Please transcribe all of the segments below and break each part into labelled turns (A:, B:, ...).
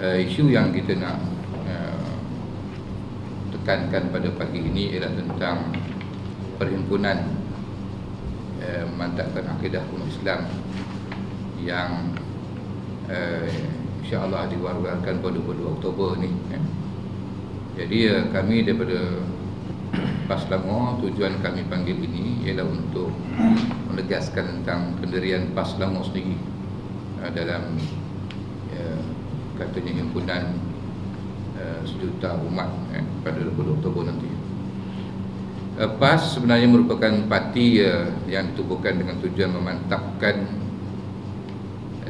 A: Isu yang kita nak tekankan pada pagi ini ialah tentang perhimpunan memantapkan akidah umat Islam yang insya-Allah diwar-warkan pada 22 Oktober ni. Jadi kami daripada PAS Selangor, tujuan kami panggil ini ialah untuk menegaskan tentang pendirian PAS Selangor sendiri dalam katanya himpunan sejuta umat pada 22 Oktober nanti. PAS sebenarnya merupakan parti yang ditubuhkan dengan tujuan memantapkan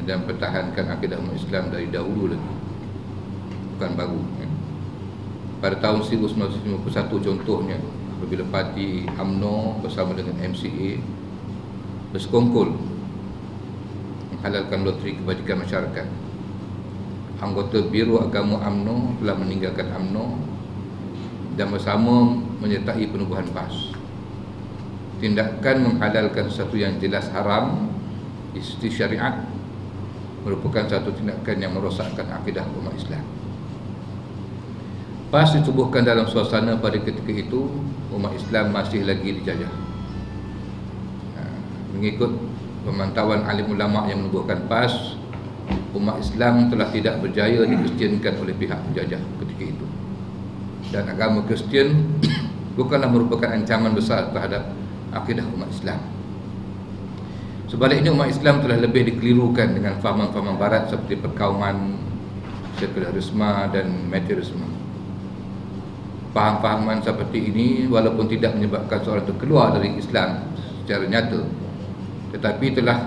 A: dan pertahankan akidah umat Islam dari dahulu lagi, bukan baru. Pada tahun 1951 contohnya, apabila parti UMNO bersama dengan MCA bersekongkol menghalalkan loteri kebajikan masyarakat, anggota Biro Agama UMNO telah meninggalkan UMNO dan bersama menyertai penubuhan PAS. Tindakan menghalalkan sesuatu yang jelas haram di sisi syariat merupakan satu tindakan yang merosakkan akidah umat Islam. PAS ditubuhkan dalam suasana pada ketika itu umat Islam masih lagi dijajah. Mengikut pemantauan alim ulama yang menubuhkan PAS, umat Islam telah tidak berjaya dikristiankan oleh pihak penjajah ketika itu. Dan agama Kristian bukanlah merupakan ancaman besar terhadap akidah umat Islam. Sebaliknya, umat Islam telah lebih dikelirukan dengan fahaman-fahaman barat seperti perkauman, sekularisme dan materialisme. Faham-fahaman seperti ini walaupun tidak menyebabkan seorang itu keluar dari Islam secara nyata, tetapi telah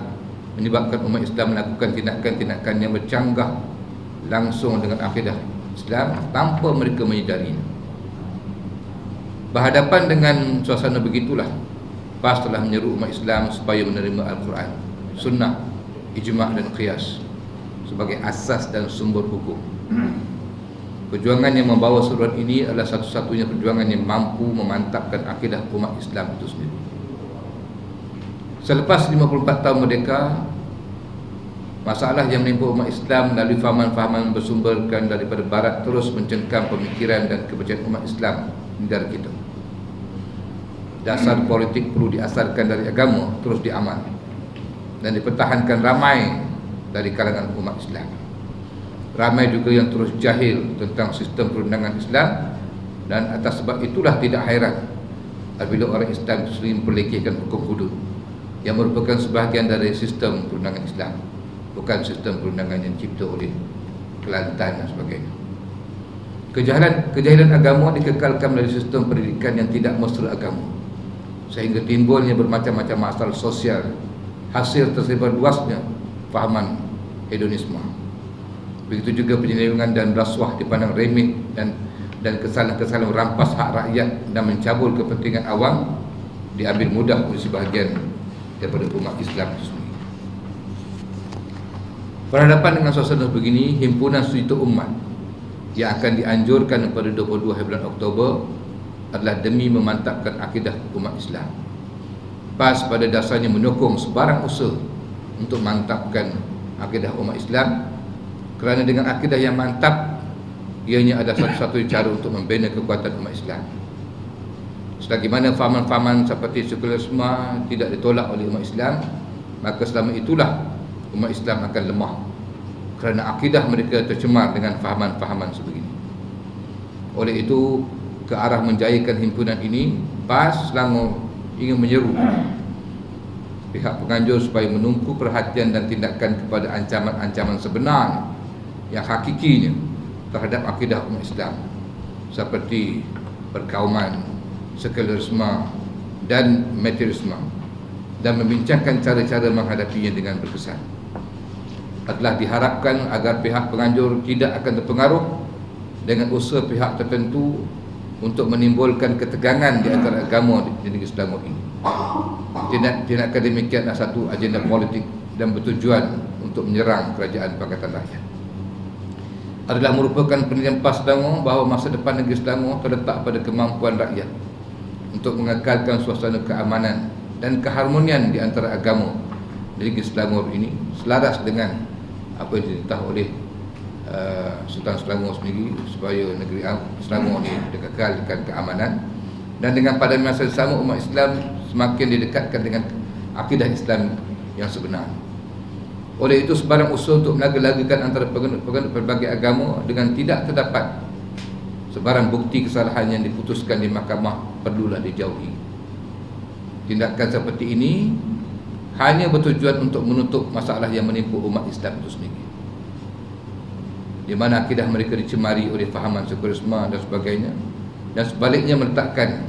A: menyebabkan umat Islam melakukan tindakan-tindakan yang bercanggah langsung dengan akidah Islam tanpa mereka menyedarinya. Berhadapan dengan suasana begitulah, PAS telah menyeru umat Islam supaya menerima Al-Quran, Sunnah, Ijma' dan Qiyas sebagai asas dan sumber hukum. Perjuangan yang membawa seruan ini adalah satu-satunya perjuangan yang mampu memantapkan akidah umat Islam itu sendiri. Selepas 54 tahun merdeka, masalah yang menimpa umat Islam melalui fahaman-fahaman bersumberkan daripada barat terus mencengkam pemikiran dan kepercayaan umat Islam negara kita. Dasar politik perlu diasarkan dari agama terus diamal dan dipertahankan ramai dari kalangan umat Islam. Ramai juga yang terus jahil tentang sistem perundangan Islam, dan atas sebab itulah tidak hairan apabila orang Islam sering memperlekehkan hukum hudud yang merupakan sebahagian dari sistem perundangan Islam, bukan sistem perundangan yang dicipta oleh Kelantan dan sebagainya. Kejahilan agama dikekalkan melalui sistem pendidikan yang tidak mesra agama, sehingga timbulnya bermacam-macam masalah sosial hasil tersebar luasnya fahaman hedonisme. Begitu juga penyelewengan dan rasuah dipandang remeh dan kesalahan-kesalahan merampas hak rakyat dan mencabul kepentingan awam diambil mudah oleh sebahagian daripada umat Islam itu sendiri. Berhadapan dengan suasana begini, himpunan sejuta umat yang akan dianjurkan pada 22 bulan Oktober adalah demi memantapkan akidah umat Islam. PAS pada dasarnya menyokong sebarang usaha untuk mantapkan akidah umat Islam, kerana dengan akidah yang mantap, ianya adalah satu-satunya cara untuk membina kekuatan umat Islam. Selagi mana fahaman-fahaman seperti sekularisme tidak ditolak oleh umat Islam, maka selama itulah umat Islam akan lemah, kerana akidah mereka tercemar dengan fahaman-fahaman sebegini. Oleh itu, ke arah menjayakan himpunan ini, PAS Selangor ingin menyeru pihak penganjur supaya menumpu perhatian dan tindakan kepada ancaman-ancaman sebenar yang hakikinya terhadap akidah umat Islam, seperti perkauman, sekularisme dan materialisme, dan membincangkan cara-cara menghadapinya dengan berkesan. Adalah diharapkan agar pihak penganjur tidak akan terpengaruh dengan usaha pihak tertentu untuk menimbulkan ketegangan di antara agama di negeri Selangor ini. Tindakan demikian adalah satu agenda politik dan bertujuan untuk menyerang kerajaan Pakatan Rakyat. Adalah merupakan pendirian PAS Selangor bahawa masa depan negeri Selangor terletak pada kemampuan rakyat untuk mengekalkan suasana keamanan dan keharmonian di antara agama di negeri Selangor ini, selaras dengan apa yang ditentang oleh Sultan Selangor sendiri supaya negeri Selangor ni dikekalkan keamanan, dan dengan pada masa yang sama umat Islam semakin didekatkan dengan akidah Islam yang sebenar. Oleh itu sebarang usaha untuk melaga-lagakan antara penganut berbagai agama dengan tidak terdapat sebarang bukti kesalahan yang diputuskan di mahkamah perlulah dijauhi. Tindakan seperti ini hanya bertujuan untuk menutup masalah yang menimpa umat Islam itu sendiri, di mana akidah mereka dicemari oleh fahaman sekulerisme dan sebagainya, dan sebaliknya meletakkan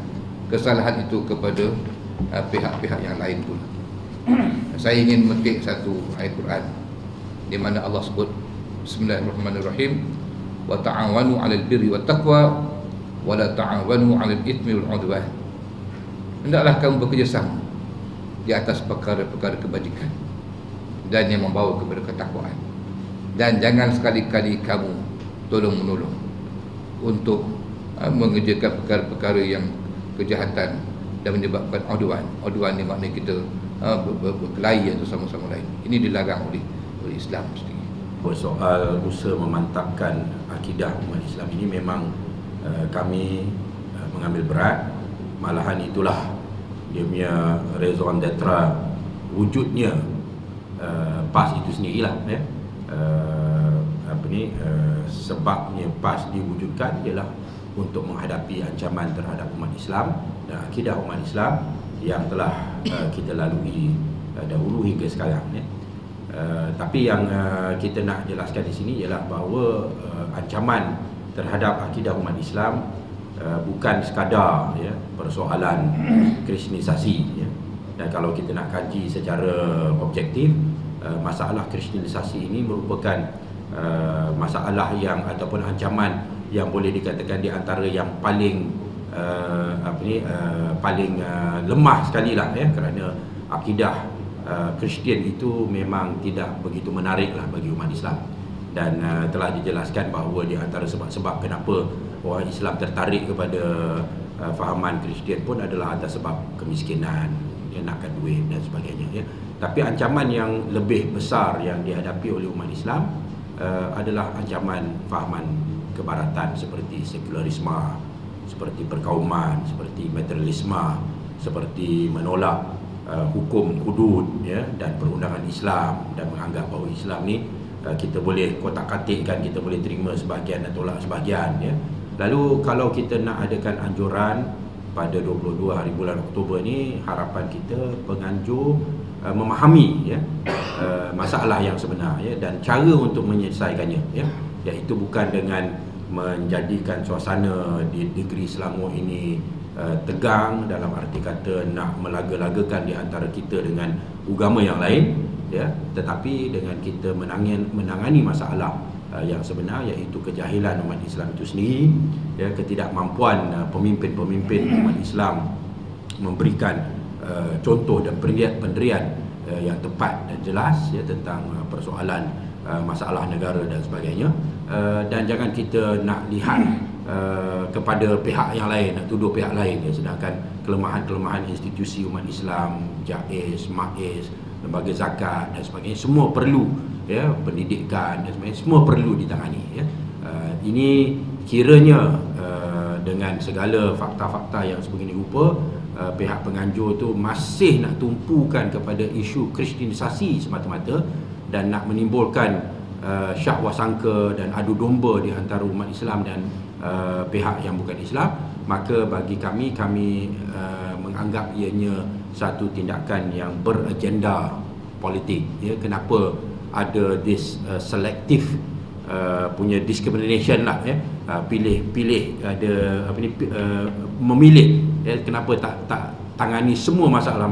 A: kesalahan itu kepada pihak-pihak yang lain pula. Saya ingin memetik satu ayat Quran di mana Allah sebut, Bismillahirrahmanirrahim, wa ta'awanu 'alal birri wat taqwa wa la ta'awanu 'alal itsmi wal 'udwan. Hendaklah kamu bekerjasama di atas perkara-perkara kebajikan dan yang membawa kepada ketakwaan, dan jangan sekali-kali kamu tolong-menolong untuk mengerjakan perkara-perkara yang kejahatan dan menyebabkan udwan. Udwan ni maknanya kita berkelahi atau sama-sama lain. Ini dilarang oleh Islam sendiri.
B: Soal usaha memantapkan akidah umat Islam ini memang kami mengambil berat. Malahan itulah dia punya raison d'être, wujudnya PAS itu sendirilah ya. Sebabnya PAS diwujudkan ialah untuk menghadapi ancaman terhadap umat Islam dan akidah umat Islam yang telah kita lalui dahulu hingga sekarang ya. Tapi yang kita nak jelaskan di sini ialah bahawa ancaman terhadap akidah umat Islam bukan sekadar ya persoalan kristenisasi ya. Dan kalau kita nak kaji secara objektif, masalah kristenisasi ini merupakan masalah yang ataupun ancaman yang boleh dikatakan di antara yang paling paling lemah sekali lah ya, kerana akidah Kristian itu memang tidak begitu menarik lah bagi umat Islam. Dan telah dijelaskan bahawa di antara sebab-sebab kenapa orang Islam tertarik kepada fahaman Kristian pun adalah atas sebab kemiskinan, dia nakkan duit dan sebagainya ya. Tapi ancaman yang lebih besar yang dihadapi oleh umat Islam adalah ancaman fahaman kebaratan seperti sekularisme, seperti perkauman, seperti materialisme, seperti menolak hukum hudud ya, dan perundangan Islam, dan menganggap bahawa Islam ni kita boleh kotak-katikkan, kita boleh terima sebahagian dan tolak sebahagian ya. Lalu kalau kita nak adakan anjuran pada 22 hari bulan Oktober ni, harapan kita penganjur memahami ya masalah yang sebenar ya, dan cara untuk menyelesaikannya ya, iaitu bukan dengan menjadikan suasana di negeri Selangor ini tegang, dalam arti kata nak melaga-lagakan di antara kita dengan agama yang lain ya, tetapi dengan kita menangani masalah yang sebenar, iaitu kejahilan umat Islam itu sendiri ya, ketidakmampuan pemimpin-pemimpin umat Islam memberikan contoh dan pendirian yang tepat dan jelas ya tentang persoalan masalah negara dan sebagainya. Dan jangan kita nak lihat kepada pihak yang lain, nak tuduh pihak lain ya, sedangkan kelemahan-kelemahan institusi umat Islam, JAIS, MAIS, lembaga zakat dan sebagainya semua perlu ya, pendidikan dan sebagainya semua perlu ditangani ya. Ini kiranya dengan segala fakta-fakta yang sebegini rupa, pihak penganjur tu masih nak tumpukan kepada isu kristenisasi semata-mata dan nak menimbulkan syahwasangka dan adu domba di antara umat Islam dan pihak yang bukan Islam, maka bagi kami menganggap ianya satu tindakan yang beragenda politik ya. Kenapa ada this selective punya discrimination lah ya, pilih ada memilih ya, kenapa tak tangani semua masalah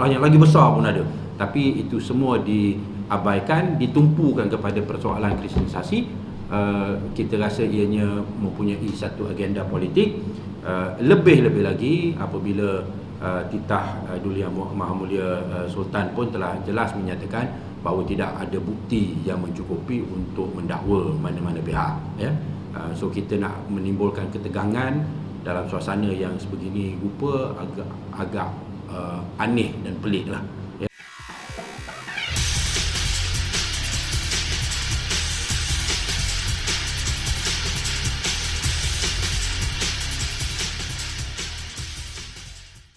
B: yang lagi besar pun ada, tapi itu semua diabaikan, ditumpukan kepada persoalan kristenisasi. Kita rasa ianya mempunyai satu agenda politik. Lebih-lebih lagi apabila titah Duli Yang Maha Mulia Sultan pun telah jelas menyatakan bahawa tidak ada bukti yang mencukupi untuk mendakwa mana-mana pihak ya. So kita nak menimbulkan ketegangan dalam suasana yang sebegini rupa agak aneh dan pelik lah.